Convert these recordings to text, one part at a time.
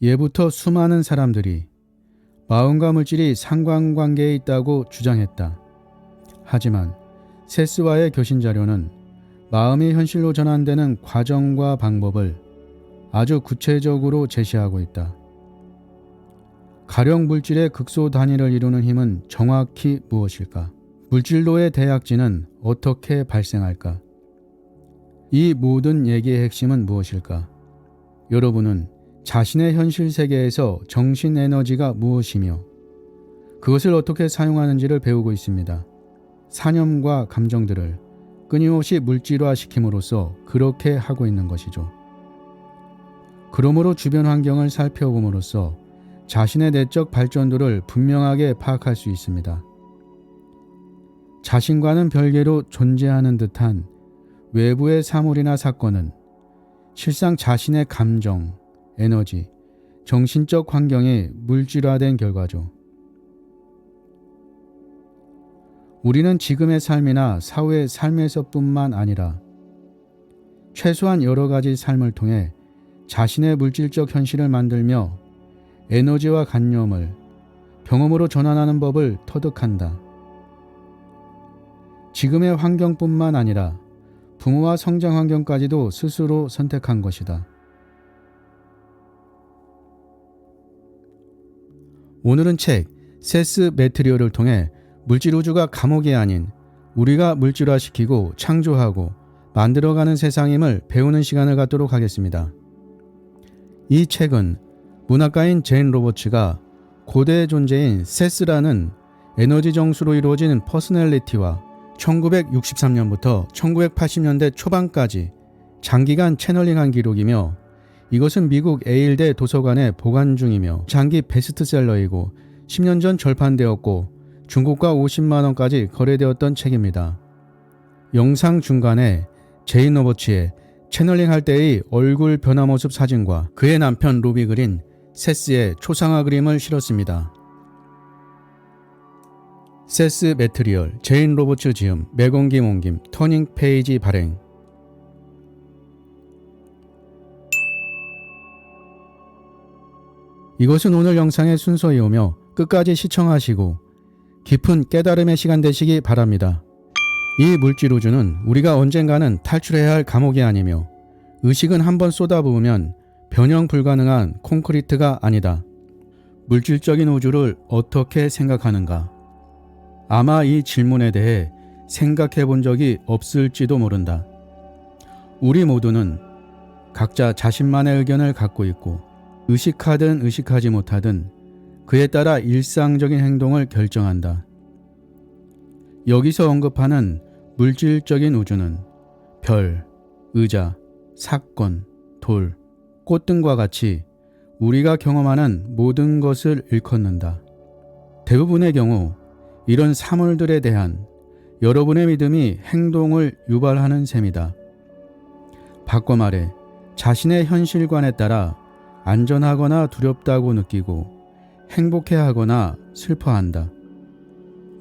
예부터 수많은 사람들이 마음과 물질이 상관관계에 있다고 주장했다. 하지만 세스와의 교신 자료는 마음이 현실로 전환되는 과정과 방법을 아주 구체적으로 제시하고 있다. 가령 물질의 극소 단위를 이루는 힘은 정확히 무엇일까? 물질로의 대약진은 어떻게 발생할까? 이 모든 얘기의 핵심은 무엇일까? 여러분은 자신의 현실 세계에서 정신 에너지가 무엇이며 그것을 어떻게 사용하는지를 배우고 있습니다. 사념과 감정들을 끊임없이 물질화시킴으로써 그렇게 하고 있는 것이죠. 그러므로 주변 환경을 살펴봄으로써 자신의 내적 발전도를 분명하게 파악할 수 있습니다. 자신과는 별개로 존재하는 듯한 외부의 사물이나 사건은 실상 자신의 감정, 에너지, 정신적 환경이 물질화된 결과죠. 우리는 지금의 삶이나 사후의 삶에서뿐만 아니라 최소한 여러 가지 삶을 통해 자신의 물질적 현실을 만들며 에너지와 관념을 경험으로 전환하는 법을 터득한다. 지금의 환경뿐만 아니라 부모와 성장 환경까지도 스스로 선택한 것이다. 오늘은 책 세스 매트리얼을 통해 물질 우주가 감옥이 아닌 우리가 물질화시키고 창조하고 만들어가는 세상임을 배우는 시간을 갖도록 하겠습니다. 이 책은 문학가인 제인 로버츠가 고대 존재인 세스라는 에너지 정수로 이루어진 퍼스널리티와 1963년부터 1980년대 초반까지 장기간 채널링한 기록이며 이것은 미국 에일대 도서관에 보관 중이며 장기 베스트셀러이고 10년 전 절판되었고 중고가 50만 원까지 거래되었던 책입니다. 영상 중간에 제인 로버츠의 채널링 할 때의 얼굴 변화 모습 사진과 그의 남편 로비 그린 세스의 초상화 그림을 실었습니다. 세스 매트리얼, 제인 로버츠 지음, 매공김 옮김, 터닝 페이지 발행. 이것은 오늘 영상의 순서이오며 끝까지 시청하시고 깊은 깨달음의 시간 되시기 바랍니다. 이 물질 우주는 우리가 언젠가는 탈출해야 할 감옥이 아니며 의식은 한번 쏟아부으면 변형 불가능한 콘크리트가 아니다. 물질적인 우주를 어떻게 생각하는가? 아마 이 질문에 대해 생각해 본 적이 없을지도 모른다. 우리 모두는 각자 자신만의 의견을 갖고 있고 의식하든 의식하지 못하든 그에 따라 일상적인 행동을 결정한다. 여기서 언급하는 물질적인 우주는 별, 의자, 사건, 돌, 꽃 등과 같이 우리가 경험하는 모든 것을 일컫는다. 대부분의 경우 이런 사물들에 대한 여러분의 믿음이 행동을 유발하는 셈이다. 바꿔 말해 자신의 현실관에 따라 안전하거나 두렵다고 느끼고 행복해하거나 슬퍼한다.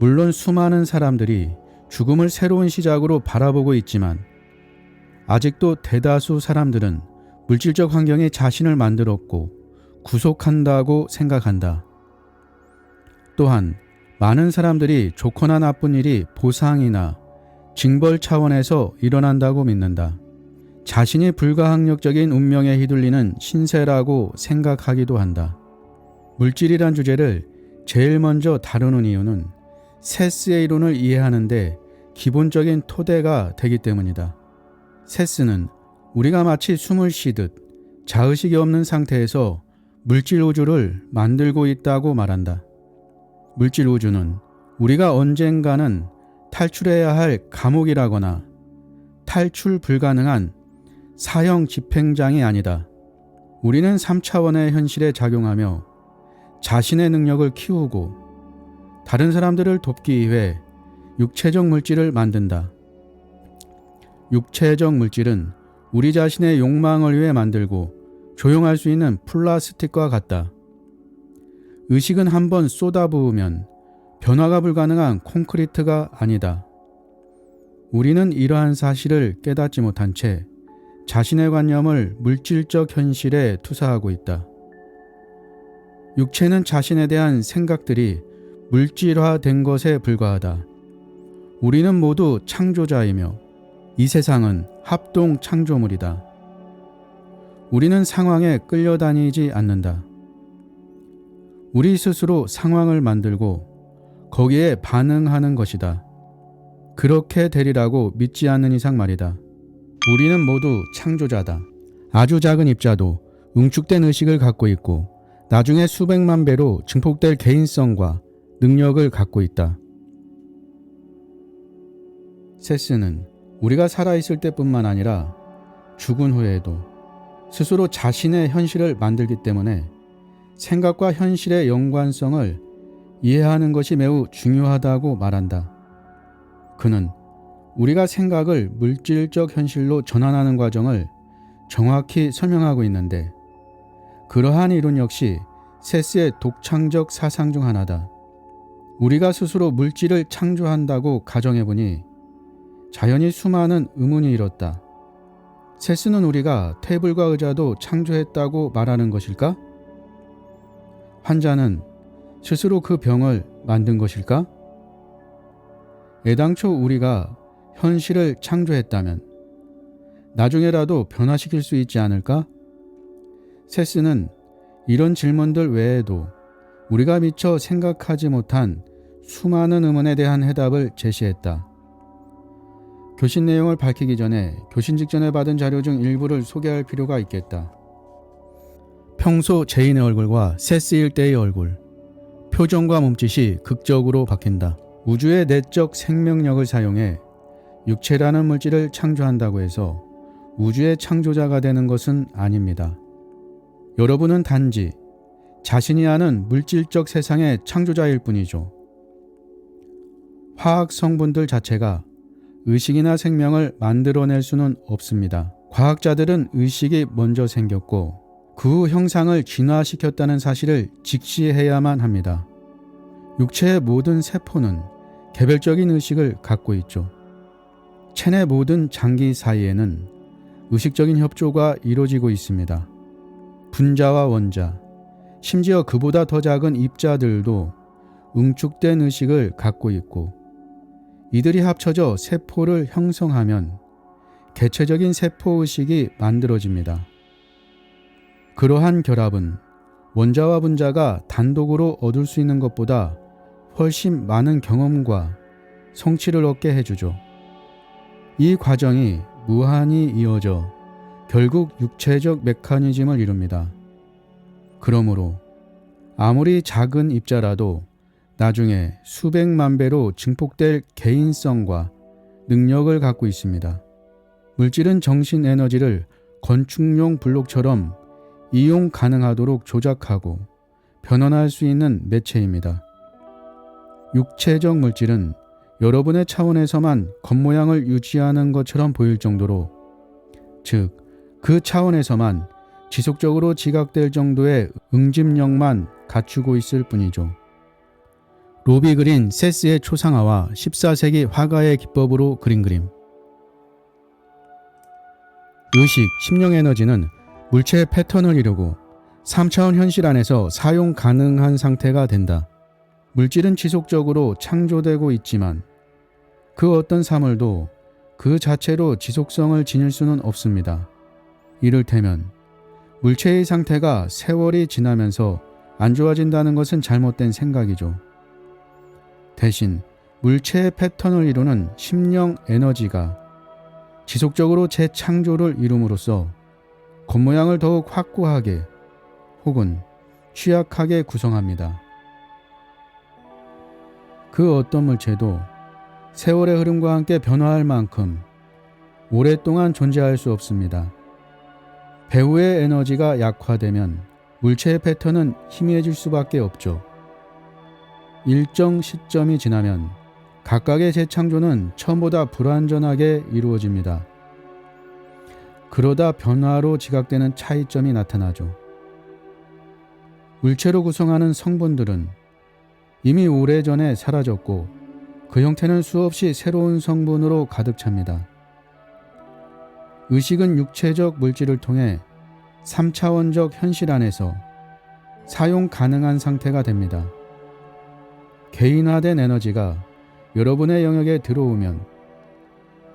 물론 수많은 사람들이 죽음을 새로운 시작으로 바라보고 있지만 아직도 대다수 사람들은 물질적 환경이 자신을 만들었고 구속한다고 생각한다. 또한 많은 사람들이 좋거나 나쁜 일이 보상이나 징벌 차원에서 일어난다고 믿는다. 자신이 불가항력적인 운명에 휘둘리는 신세라고 생각하기도 한다. 물질이란 주제를 제일 먼저 다루는 이유는 세스의 이론을 이해하는데 기본적인 토대가 되기 때문이다. 세스는 우리가 마치 숨을 쉬듯 자의식이 없는 상태에서 물질 우주를 만들고 있다고 말한다. 물질 우주는 우리가 언젠가는 탈출해야 할 감옥이라거나 탈출 불가능한 사형 집행장이 아니다. 우리는 3차원의 현실에 작용하며 자신의 능력을 키우고 다른 사람들을 돕기 위해 육체적 물질을 만든다. 육체적 물질은 우리 자신의 욕망을 위해 만들고 조용할 수 있는 플라스틱과 같다. 의식은 한번 쏟아부으면 변화가 불가능한 콘크리트가 아니다. 우리는 이러한 사실을 깨닫지 못한 채 자신의 관념을 물질적 현실에 투사하고 있다. 육체는 자신에 대한 생각들이 물질화된 것에 불과하다. 우리는 모두 창조자이며 이 세상은 합동 창조물이다. 우리는 상황에 끌려다니지 않는다. 우리 스스로 상황을 만들고 거기에 반응하는 것이다. 그렇게 되리라고 믿지 않는 이상 말이다. 우리는 모두 창조자다. 아주 작은 입자도 응축된 의식을 갖고 있고 나중에 수백만 배로 증폭될 개인성과 능력을 갖고 있다. 세스는 우리가 살아있을 때뿐만 아니라 죽은 후에도 스스로 자신의 현실을 만들기 때문에 생각과 현실의 연관성을 이해하는 것이 매우 중요하다고 말한다. 그는 우리가 생각을 물질적 현실로 전환하는 과정을 정확히 설명하고 있는데 그러한 이론 역시 세스의 독창적 사상 중 하나다. 우리가 스스로 물질을 창조한다고 가정해보니 자연히 수많은 의문이 일었다. 세스는 우리가 테이블과 의자도 창조했다고 말하는 것일까? 환자는 스스로 그 병을 만든 것일까? 애당초 우리가 현실을 창조했다면 나중에라도 변화시킬 수 있지 않을까? 세스는 이런 질문들 외에도 우리가 미처 생각하지 못한 수많은 의문에 대한 해답을 제시했다. 교신 내용을 밝히기 전에 교신 직전에 받은 자료 중 일부를 소개할 필요가 있겠다. 평소 제인의 얼굴과 세스일 때의 얼굴, 표정과 몸짓이 극적으로 바뀐다. 우주의 내적 생명력을 사용해 육체라는 물질을 창조한다고 해서 우주의 창조자가 되는 것은 아닙니다. 여러분은 단지 자신이 아는 물질적 세상의 창조자일 뿐이죠. 화학 성분들 자체가 의식이나 생명을 만들어낼 수는 없습니다. 과학자들은 의식이 먼저 생겼고 그 후 형상을 진화시켰다는 사실을 직시해야만 합니다. 육체의 모든 세포는 개별적인 의식을 갖고 있죠. 체내 모든 장기 사이에는 의식적인 협조가 이루어지고 있습니다. 분자와 원자, 심지어 그보다 더 작은 입자들도 응축된 의식을 갖고 있고 이들이 합쳐져 세포를 형성하면 개체적인 세포의식이 만들어집니다. 그러한 결합은 원자와 분자가 단독으로 얻을 수 있는 것보다 훨씬 많은 경험과 성취를 얻게 해주죠. 이 과정이 무한히 이어져 결국 육체적 메커니즘을 이룹니다. 그러므로 아무리 작은 입자라도 나중에 수백만 배로 증폭될 개인성과 능력을 갖고 있습니다. 물질은 정신 에너지를 건축용 블록처럼 이용 가능하도록 조작하고 변환할 수 있는 매체입니다. 육체적 물질은 여러분의 차원에서만 겉모양을 유지하는 것처럼 보일 정도로, 즉 그 차원에서만 지속적으로 지각될 정도의 응집력만 갖추고 있을 뿐이죠. 로비 그린 세스의 초상화와 14세기 화가의 기법으로 그린 그림. 의식, 심령 에너지는 물체의 패턴을 이루고 3차원 현실 안에서 사용 가능한 상태가 된다. 물질은 지속적으로 창조되고 있지만 그 어떤 사물도 그 자체로 지속성을 지닐 수는 없습니다. 이를테면 물체의 상태가 세월이 지나면서 안 좋아진다는 것은 잘못된 생각이죠. 대신 물체의 패턴을 이루는 심령 에너지가 지속적으로 재창조를 이룸으로써 겉모양을 더욱 확고하게 혹은 취약하게 구성합니다. 그 어떤 물체도 세월의 흐름과 함께 변화할 만큼 오랫동안 존재할 수 없습니다. 배후의 에너지가 약화되면 물체의 패턴은 희미해질 수밖에 없죠. 일정 시점이 지나면 각각의 재창조는 처음보다 불완전하게 이루어집니다. 그러다 변화로 지각되는 차이점이 나타나죠. 물체로 구성하는 성분들은 이미 오래전에 사라졌고 그 형태는 수없이 새로운 성분으로 가득 찹니다. 의식은 육체적 물질을 통해 3차원적 현실 안에서 사용 가능한 상태가 됩니다. 개인화된 에너지가 여러분의 영역에 들어오면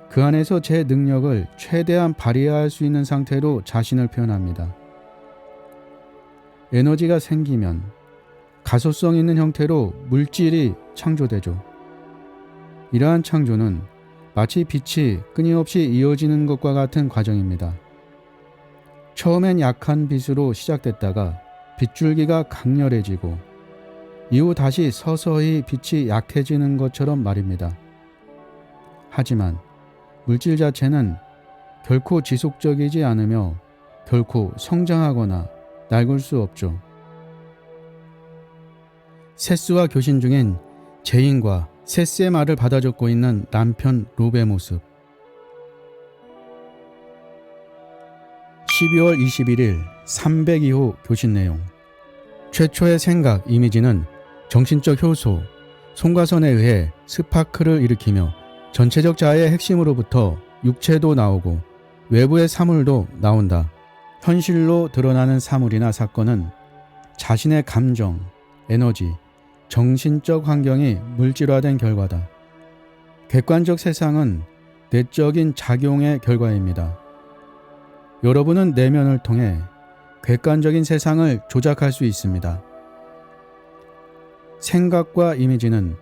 그 안에서 제 능력을 최대한 발휘할 수 있는 상태로 자신을 표현합니다. 에너지가 생기면 가소성 있는 형태로 물질이 창조되죠. 이러한 창조는 마치 빛이 끊임없이 이어지는 것과 같은 과정입니다. 처음엔 약한 빛으로 시작됐다가 빗줄기가 강렬해지고 이후 다시 서서히 빛이 약해지는 것처럼 말입니다. 하지만 물질 자체는 결코 지속적이지 않으며 결코 성장하거나 낡을 수 없죠. 세스와 교신 중인 제인과 세스의 말을 받아 적고 있는 남편 롭의 모습. 12월 21일 302호 교신 내용. 최초의 생각, 이미지는 정신적 효소, 송가선에 의해 스파크를 일으키며 전체적 자아의 핵심으로부터 육체도 나오고 외부의 사물도 나온다. 현실로 드러나는 사물이나 사건은 자신의 감정, 에너지, 정신적 환경이 물질화된 결과다. 객관적 세상은 내적인 작용의 결과입니다. 여러분은 내면을 통해 객관적인 세상을 조작할 수 있습니다. 생각과 이미지는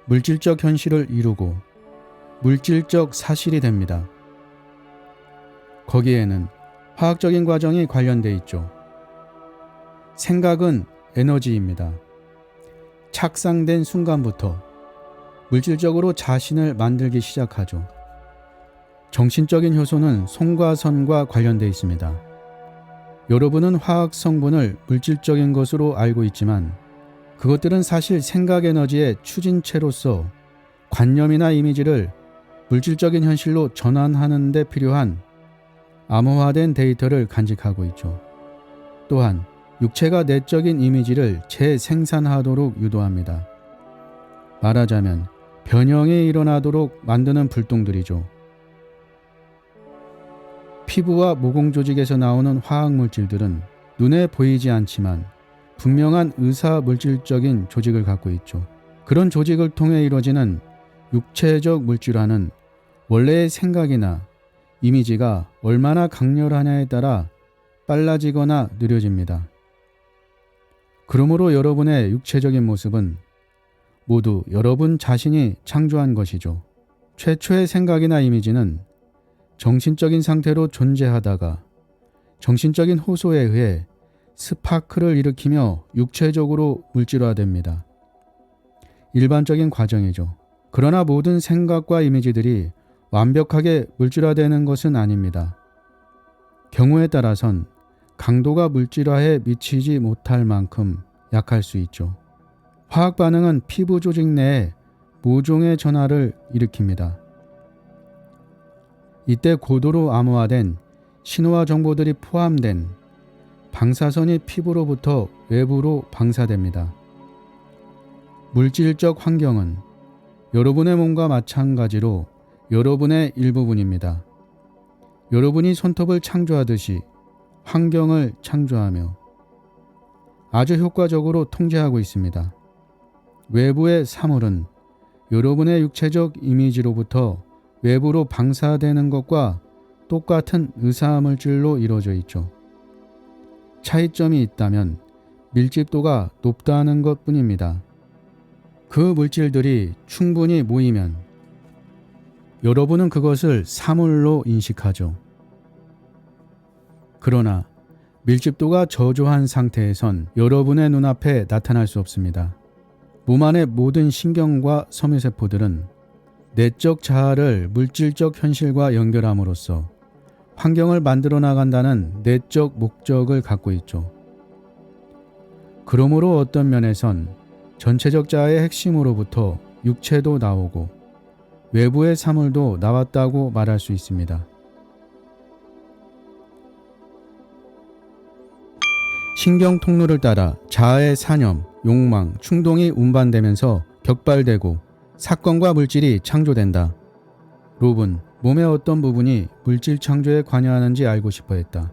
물질적 현실을 이루고 물질적 사실이 됩니다. 거기에는 화학적인 과정이 관련돼 있죠. 생각은 에너지입니다. 착상된 순간부터 물질적으로 자신을 만들기 시작하죠. 정신적인 효소는 송과선과 관련돼 있습니다. 여러분은 화학 성분을 물질적인 것으로 알고 있지만 그것들은 사실 생각 에너지의 추진체로서 관념이나 이미지를 물질적인 현실로 전환하는 데 필요한 암호화된 데이터를 간직하고 있죠. 또한 육체가 내적인 이미지를 재생산하도록 유도합니다. 말하자면 변형이 일어나도록 만드는 불똥들이죠. 피부와 모공 조직에서 나오는 화학 물질들은 눈에 보이지 않지만 분명한 의사 물질적인 조직을 갖고 있죠. 그런 조직을 통해 이루어지는 육체적 물질화는 원래의 생각이나 이미지가 얼마나 강렬하냐에 따라 빨라지거나 느려집니다. 그러므로 여러분의 육체적인 모습은 모두 여러분 자신이 창조한 것이죠. 최초의 생각이나 이미지는 정신적인 상태로 존재하다가 정신적인 호소에 의해 스파크를 일으키며 육체적으로 물질화됩니다. 일반적인 과정이죠. 그러나 모든 생각과 이미지들이 완벽하게 물질화되는 것은 아닙니다. 경우에 따라선 강도가 물질화에 미치지 못할 만큼 약할 수 있죠. 화학 반응은 피부 조직 내에 모종의 전하를 일으킵니다. 이때 고도로 암호화된 신호와 정보들이 포함된 방사선이 피부로부터 외부로 방사됩니다. 물질적 환경은 여러분의 몸과 마찬가지로 여러분의 일부분입니다. 여러분이 손톱을 창조하듯이 환경을 창조하며 아주 효과적으로 통제하고 있습니다. 외부의 사물은 여러분의 육체적 이미지로부터 외부로 방사되는 것과 똑같은 의사물질로 이루어져 있죠. 차이점이 있다면 밀집도가 높다는 것뿐입니다. 그 물질들이 충분히 모이면 여러분은 그것을 사물로 인식하죠. 그러나 밀집도가 저조한 상태에선 여러분의 눈앞에 나타날 수 없습니다. 몸 안의 모든 신경과 섬유세포들은 내적 자아를 물질적 현실과 연결함으로써 환경을 만들어 나간다는 내적 목적을 갖고 있죠. 그러므로 어떤 면에선 전체적 자아의 핵심으로부터 육체도 나오고 외부의 사물도 나왔다고 말할 수 있습니다. 신경 통로를 따라 자아의 사념, 욕망, 충동이 운반되면서 격발되고 사건과 물질이 창조된다. 롭은 몸의 어떤 부분이 물질 창조에 관여하는지 알고 싶어 했다.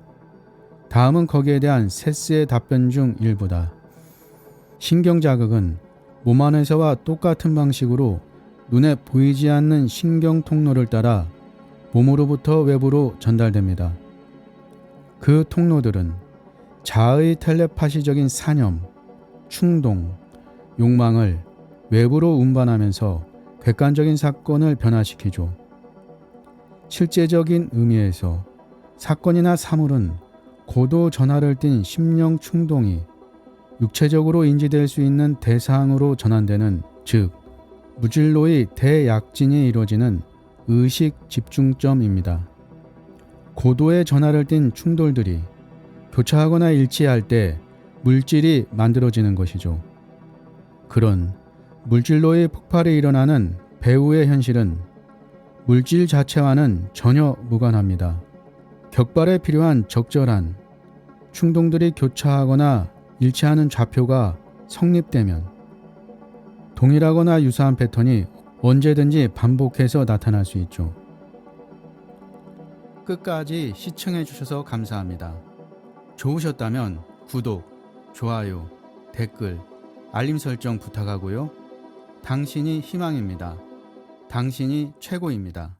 다음은 거기에 대한 세스의 답변 중 일부다. 신경 자극은 몸 안에서와 똑같은 방식으로 눈에 보이지 않는 신경 통로를 따라 몸으로부터 외부로 전달됩니다. 그 통로들은 자의 텔레파시적인 사념, 충동, 욕망을 외부로 운반하면서 객관적인 사건을 변화시키죠. 실제적인 의미에서 사건이나 사물은 고도 전하를 띤 심령 충동이 육체적으로 인지될 수 있는 대상으로 전환되는, 즉 무질로의 대약진이 이루어지는 의식 집중점입니다. 고도의 전하를 띤 충돌들이 교차하거나 일치할 때 물질이 만들어지는 것이죠. 그런 물질로의 폭발이 일어나는 배우의 현실은 물질 자체와는 전혀 무관합니다. 격발에 필요한 적절한 충동들이 교차하거나 일치하는 좌표가 성립되면 동일하거나 유사한 패턴이 언제든지 반복해서 나타날 수 있죠. 끝까지 시청해 주셔서 감사합니다. 좋으셨다면 구독, 좋아요, 댓글, 알림 설정 부탁하고요. 당신이 희망입니다. 당신이 최고입니다.